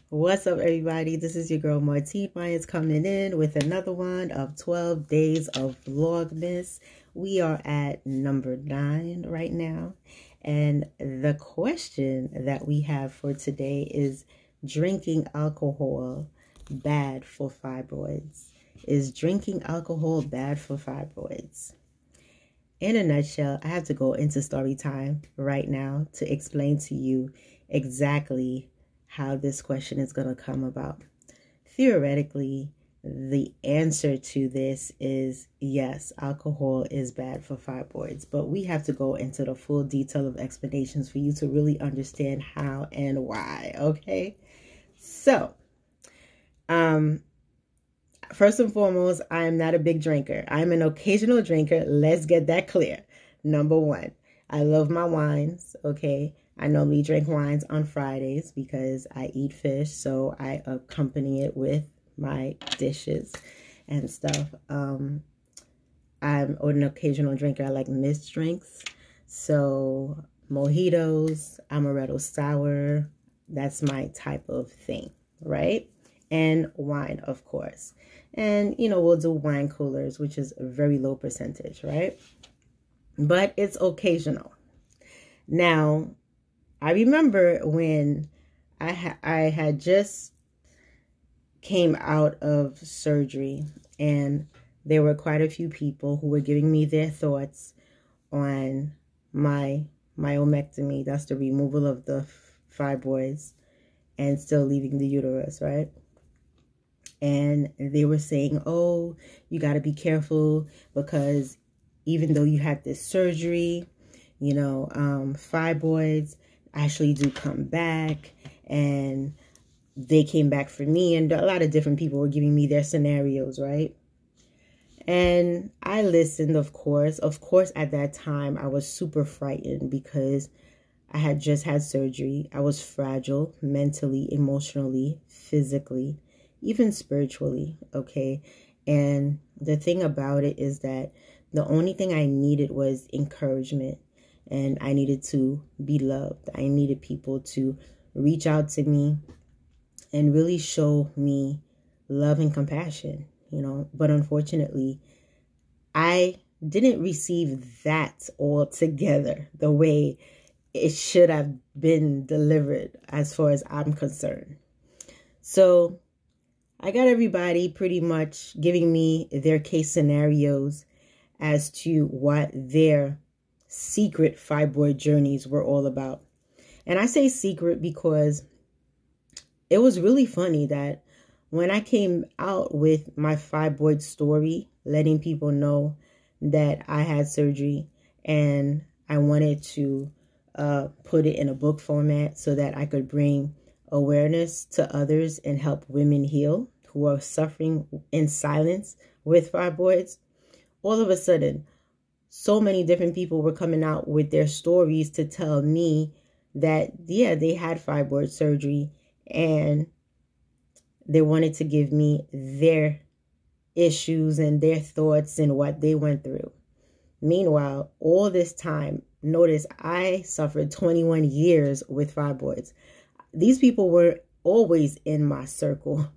What's up, everybody? This is your girl Martine Myers coming in with another one of 12 days of Vlogmas. We are at number 9 right now. And the question that we have for today is, drinking alcohol bad for fibroids? Is drinking alcohol bad for fibroids? In a nutshell, I have to go into story time right now to explain to you exactly how this question is going to come about. Theoretically, the answer to this is yes, alcohol is bad for fibroids, but we have to go into the full detail of explanations for you to really understand how and why, okay? So, first and foremost, I am not a big drinker. I'm an occasional drinker. Let's get that clear. Number one, I love my wines, okay? I normally drink wines on Fridays because I eat fish, so I accompany it with my dishes and stuff. I'm an occasional drinker. I like mixed drinks, so mojitos, amaretto sour, that's my type of thing, right? And wine, of course. And, you know, we'll do wine coolers, which is a very low percentage, right? But it's occasional. Now, I remember when I had just came out of surgery, and there were quite a few people who were giving me their thoughts on my myomectomy. That's the removal of the fibroids and still leaving the uterus, right? And they were saying, oh, you got to be careful because even though you had this surgery, you know, fibroids actually do come back, and they came back for me, and a lot of different people were giving me their scenarios, right? And I listened, of course. At that time, I was super frightened because I had just had surgery. I was fragile mentally, emotionally, physically, even spiritually, okay? And the thing about it is that the only thing I needed was encouragement. And I needed to be loved. I needed people to reach out to me and really show me love and compassion, you know. But unfortunately, I didn't receive that all together the way it should have been delivered as far as I'm concerned. So I got everybody pretty much giving me their case scenarios as to what their secret fibroid journeys were all about. And I say secret because it was really funny that when I came out with my fibroid story, letting people know that I had surgery and I wanted to put it in a book format so that I could bring awareness to others and help women heal who are suffering in silence with fibroids, all of a sudden, so many different people were coming out with their stories to tell me that, yeah, they had fibroid surgery and they wanted to give me their issues and their thoughts and what they went through. Meanwhile, all this time, notice I suffered 21 years with fibroids. These people were always in my circle.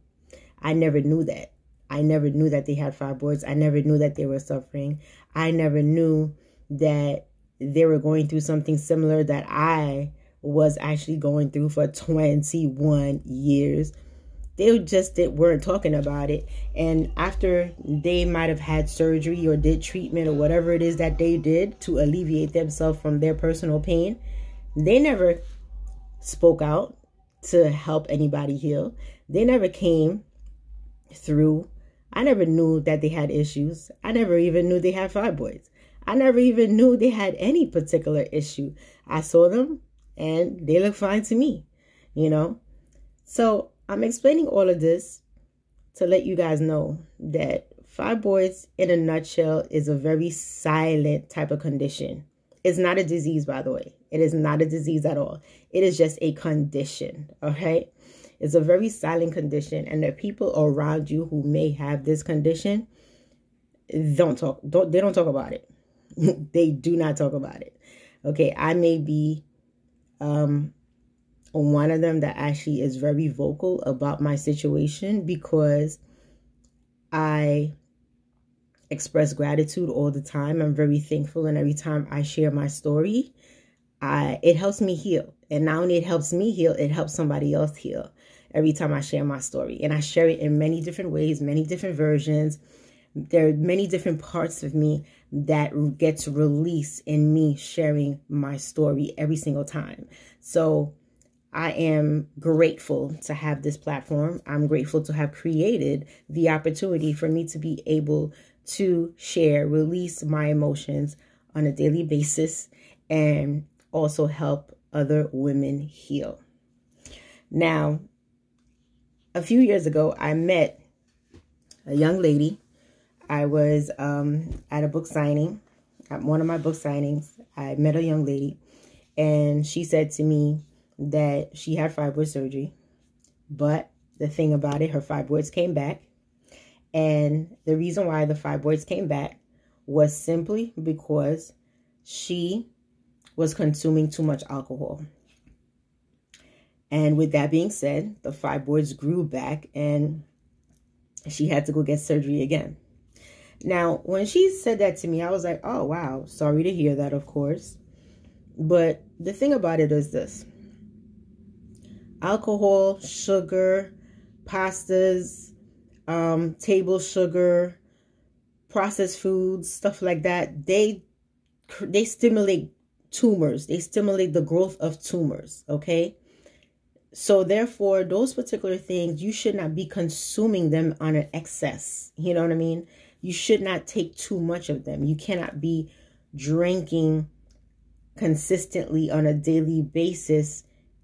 I never knew that. I never knew that they had fibroids. I never knew that they were suffering. I never knew that they were going through something similar that I was actually going through for 21 years. They just weren't talking about it. And after they might have had surgery or did treatment or whatever it is that they did to alleviate themselves from their personal pain, they never spoke out to help anybody heal. They never came through. I never knew that they had issues. I never even knew they had fibroids. I never even knew they had any particular issue. I saw them and they look fine to me, you know? So I'm explaining all of this to let you guys know that fibroids in a nutshell is a very silent type of condition. It's not a disease, by the way. It is not a disease at all. It is just a condition, okay? It's a very silent condition, and the people around you who may have this condition they don't talk about it. They do not talk about it. Okay, I may be one of them that actually is very vocal about my situation, because I express gratitude all the time. I'm very thankful, and every time I share my story, it helps me heal. And not only it helps me heal, it helps somebody else heal every time I share my story. And I share it in many different ways, many different versions. There are many different parts of me that gets released in me sharing my story every single time. So I am grateful to have this platform. I'm grateful to have created the opportunity for me to be able to share, release my emotions on a daily basis, and also help other women heal. Now, a few years ago, I met a young lady. I was at a book signing, at one of my book signings. I met a young lady, and she said to me that she had fibroid surgery, but the thing about it, her fibroids came back. And the reason why the fibroids came back was simply because she was consuming too much alcohol. And with that being said, the fibroids grew back and she had to go get surgery again. Now, when she said that to me, I was like, oh, wow, sorry to hear that, of course. But the thing about it is this: alcohol, sugar, pastas, table sugar, processed foods, stuff like that, they stimulate tumors. They stimulate the growth of tumors, okay? So therefore, those particular things, you should not be consuming them on an excess. You know what I mean? You should not take too much of them. You cannot be drinking consistently on a daily basis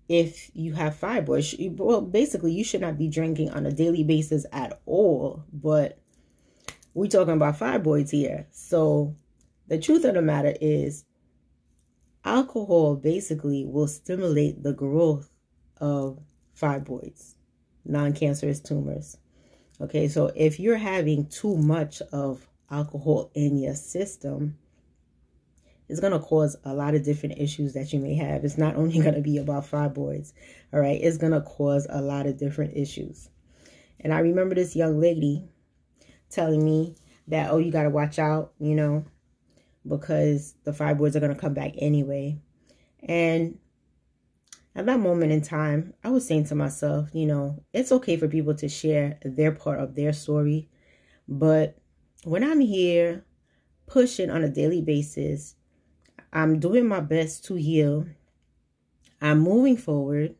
if you have fibroids. Well, basically, you should not be drinking on a daily basis at all. But we're talking about fibroids here. So the truth of the matter is, alcohol basically will stimulate the growth of fibroids, non-cancerous tumors. Okay, so if you're having too much of alcohol in your system, it's going to cause a lot of different issues that you may have. It's not only going to be about fibroids, all right? It's going to cause a lot of different issues. And I remember this young lady telling me that, oh, you got to watch out, you know, because the fibroids are going to come back anyway. And at that moment in time, I was saying to myself, you know, it's okay for people to share their part of their story. But when I'm here pushing on a daily basis, I'm doing my best to heal. I'm moving forward.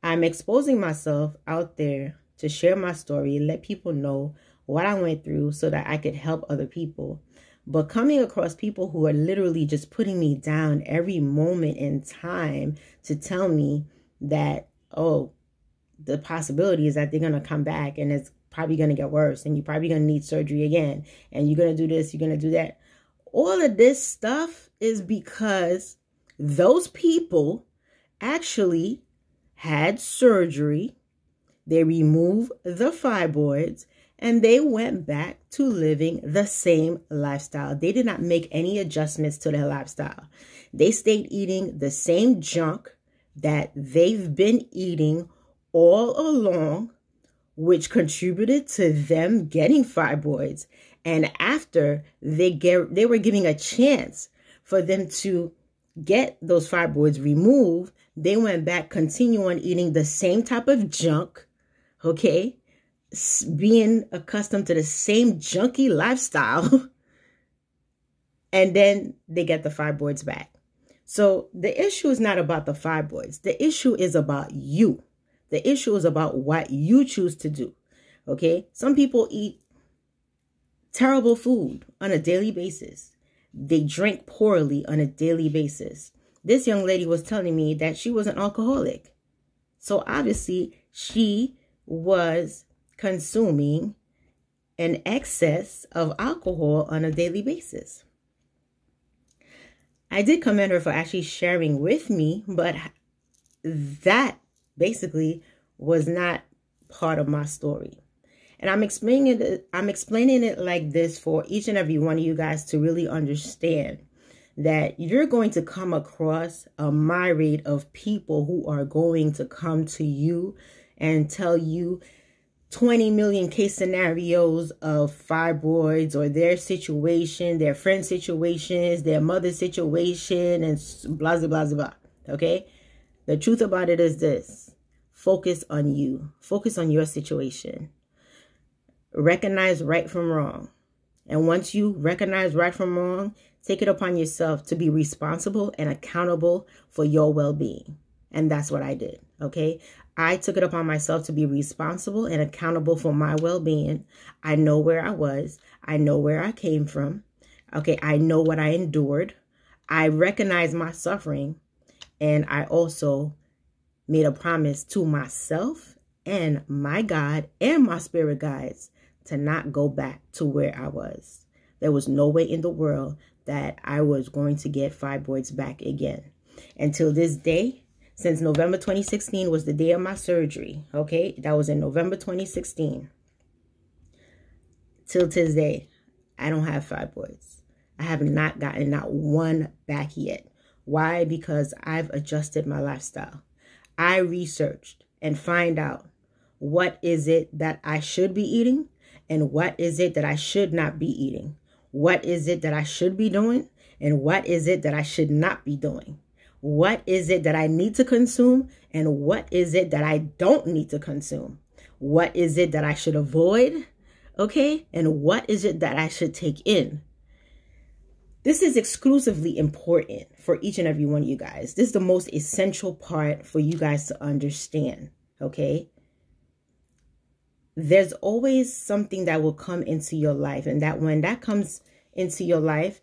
I'm exposing myself out there to share my story, let people know what I went through so that I could help other people. But coming across people who are literally just putting me down every moment in time to tell me that, oh, the possibility is that they're going to come back and it's probably going to get worse and you're probably going to need surgery again and you're going to do this, you're going to do that. All of this stuff is because those people actually had surgery. They removed the fibroids and they went back to living the same lifestyle. They did not make any adjustments to their lifestyle. They stayed eating the same junk that they've been eating all along, which contributed to them getting fibroids. And after they were giving a chance for them to get those fibroids removed, they went back, continue on eating the same type of junk, okay? Being accustomed to the same junky lifestyle, and then they get the fibroids back. So the issue is not about the fibroids. The issue is about you. The issue is about what you choose to do, okay? Some people eat terrible food on a daily basis. They drink poorly on a daily basis. This young lady was telling me that she was an alcoholic. So obviously she was consuming an excess of alcohol on a daily basis. I did commend her for actually sharing with me, but that basically was not part of my story. And I'm explaining it like this for each and every one of you guys to really understand that you're going to come across a myriad of people who are going to come to you and tell you 20 million case scenarios of fibroids or their situation, their friend's situations, their mother's situation, and blah, blah, blah, blah. Okay? The truth about it is this. Focus on you. Focus on your situation. Recognize right from wrong. And once you recognize right from wrong, take it upon yourself to be responsible and accountable for your well-being. And that's what I did. Okay? I took it upon myself to be responsible and accountable for my well-being. I know where I was. I know where I came from. Okay, I know what I endured. I recognize my suffering. And I also made a promise to myself and my God and my spirit guides to not go back to where I was. There was no way in the world that I was going to get fibroids back again. Until this day, since November 2016 was the day of my surgery, okay? That was in November 2016. Till this day, I don't have fibroids. I have not gotten not one back yet. Why? Because I've adjusted my lifestyle. I researched and find out what is it that I should be eating and what is it that I should not be eating. What is it that I should be doing and what is it that I should not be doing. What is it that I need to consume and what is it that I don't need to consume? What is it that I should avoid? Okay? And what is it that I should take in? This is exclusively important for each and every one of you guys. This is the most essential part for you guys to understand. Okay? There's always something that will come into your life. And that when that comes into your life,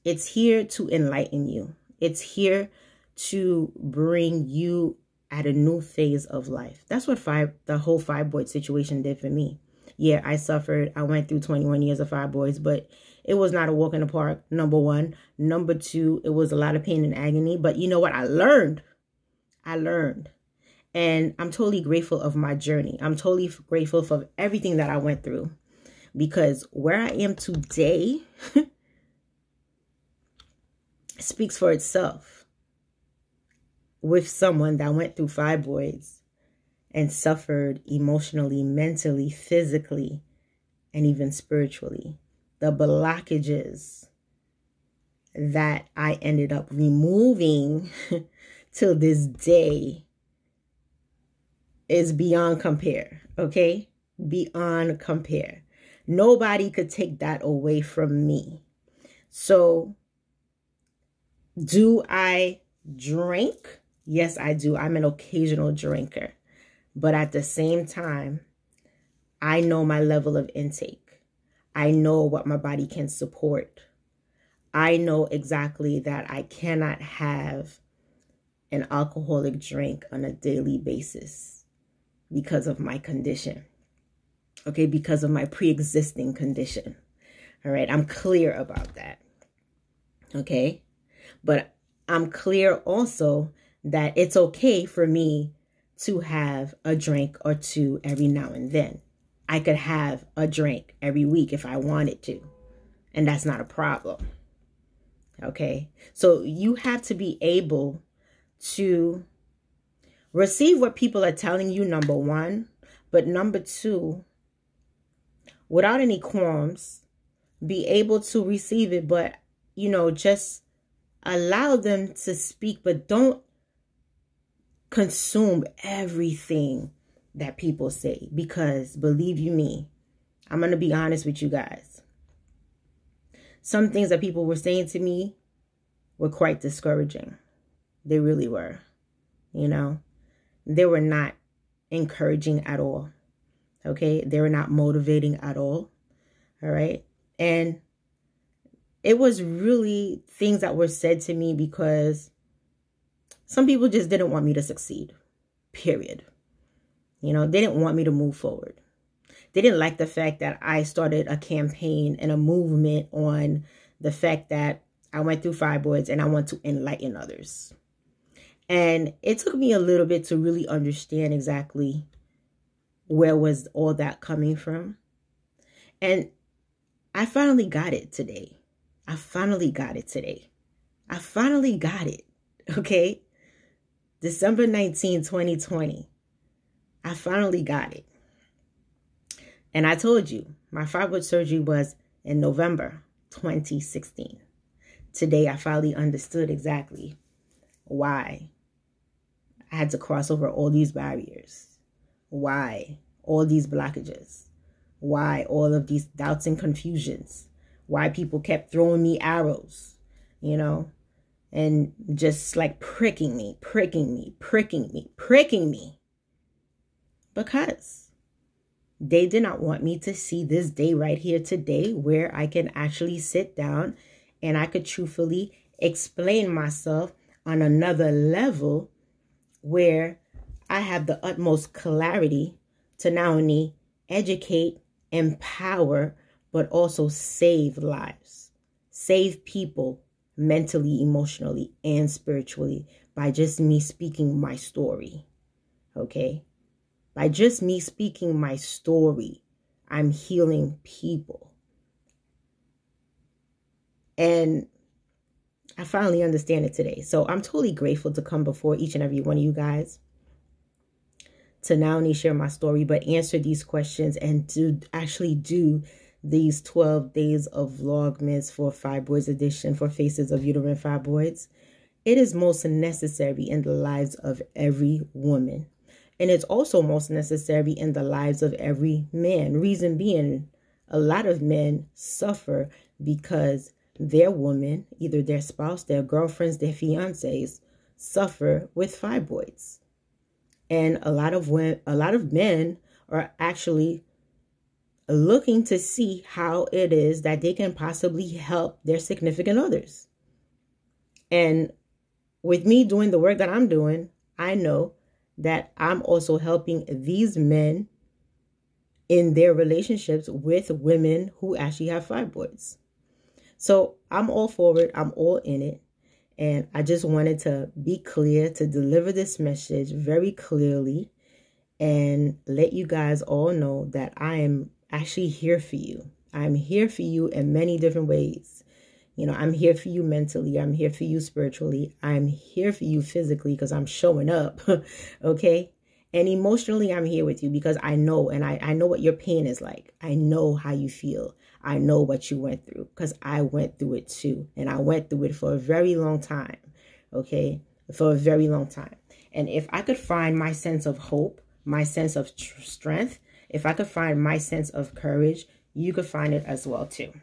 it's here to enlighten you. It's here to bring you at a new phase of life. That's what the whole fibroid situation did for me. Yeah, I suffered. I went through 21 years of fibroids, but it was not a walk in the park, number one. Number two, it was a lot of pain and agony. But you know what? I learned. And I'm totally grateful of my journey. I'm totally grateful for everything that I went through. Because where I am today speaks for itself. With someone that went through fibroids and suffered emotionally, mentally, physically, and even spiritually. The blockages that I ended up removing till this day is beyond compare, okay? Beyond compare. Nobody could take that away from me. So, do I drink? Yes, I do. I'm an occasional drinker. But at the same time, I know my level of intake. I know what my body can support. I know exactly that I cannot have an alcoholic drink on a daily basis because of my condition. Okay, because of my pre-existing condition. All right, I'm clear about that. Okay, but I'm clear also that it's okay for me to have a drink or two every now and then. I could have a drink every week if I wanted to, and that's not a problem. Okay, so you have to be able to receive what people are telling you, number one, but number two, without any qualms, be able to receive it, but, you know, just allow them to speak, but don't consume everything that people say, because believe you me, I'm going to be honest with you guys. Some things that people were saying to me were quite discouraging. They really were, you know, they were not encouraging at all. Okay. They were not motivating at all. All right. And it was really things that were said to me because some people just didn't want me to succeed, period. You know, they didn't want me to move forward. They didn't like the fact that I started a campaign and a movement on the fact that I went through fibroids and I want to enlighten others. And it took me a little bit to really understand exactly where was all that coming from. And I finally got it today. I finally got it today. I finally got it, okay? December 19, 2020. I finally got it. And I told you, my fibroid surgery was in November 2016. Today, I finally understood exactly why I had to cross over all these barriers. Why all these blockages? Why all of these doubts and confusions? Why people kept throwing me arrows, you know, and just like pricking me. Because they did not want me to see this day right here today where I can actually sit down and I could truthfully explain myself on another level where I have the utmost clarity to not only educate, empower, but also save lives, save people mentally, emotionally, and spiritually by just me speaking my story, okay? By just me speaking my story, I'm healing people. And I finally understand it today. So I'm totally grateful to come before each and every one of you guys to not only share my story, but answer these questions and to actually do these 12 days of Vlogmas for Fibroids edition for Faces of Uterine Fibroids. It is most necessary in the lives of every woman. And it's also most necessary in the lives of every man. Reason being, a lot of men suffer because their woman, either their spouse, their girlfriends, their fiancés, suffer with fibroids. And a lot of men are actually looking to see how it is that they can possibly help their significant others. And with me doing the work that I'm doing, I know that I'm also helping these men in their relationships with women who actually have fibroids. So I'm all for it. I'm all in it. And I just wanted to be clear, to deliver this message very clearly and let you guys all know that I am actually here for you. I'm here for you in many different ways. You know, I'm here for you mentally. I'm here for you spiritually. I'm here for you physically because I'm showing up. Okay. And emotionally, I'm here with you because I know, and I know what your pain is like. I know how you feel. I know what you went through because I went through it too. And I went through it for a very long time. Okay. For a very long time. And if I could find my sense of hope, my sense of strength, if I could find my sense of courage, you could find it as well too.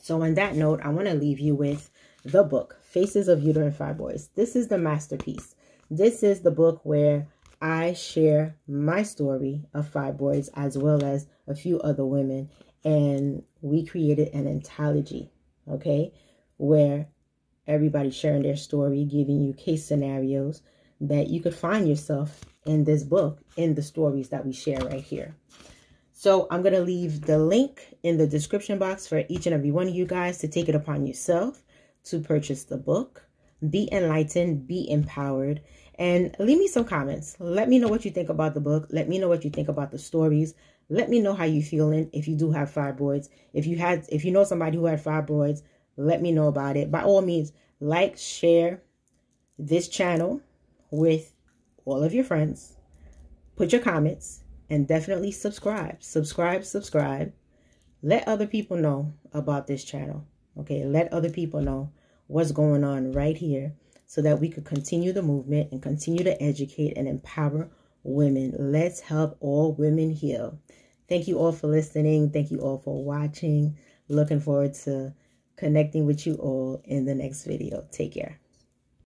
So on that note, I want to leave you with the book, Faces of Uterine Fibroids. This is the masterpiece. This is the book where I share my story of fibroids as well as a few other women. And we created an anthology, okay, where everybody's sharing their story, giving you case scenarios that you could find yourself in this book, in the stories that we share right here. So I'm going to leave the link in the description box for each and every one of you guys to take it upon yourself to purchase the book. Be enlightened, be empowered, and leave me some comments. Let me know what you think about the book. Let me know what you think about the stories. Let me know how you're feeling if you do have fibroids. If you know somebody who had fibroids, let me know about it. By all means, like, share this channel with all of your friends. Put your comments. And definitely subscribe. Let other people know about this channel. Okay, let other people know what's going on right here so that we could continue the movement and continue to educate and empower women. Let's help all women heal. Thank you all for listening. Thank you all for watching. Looking forward to connecting with you all in the next video. Take care.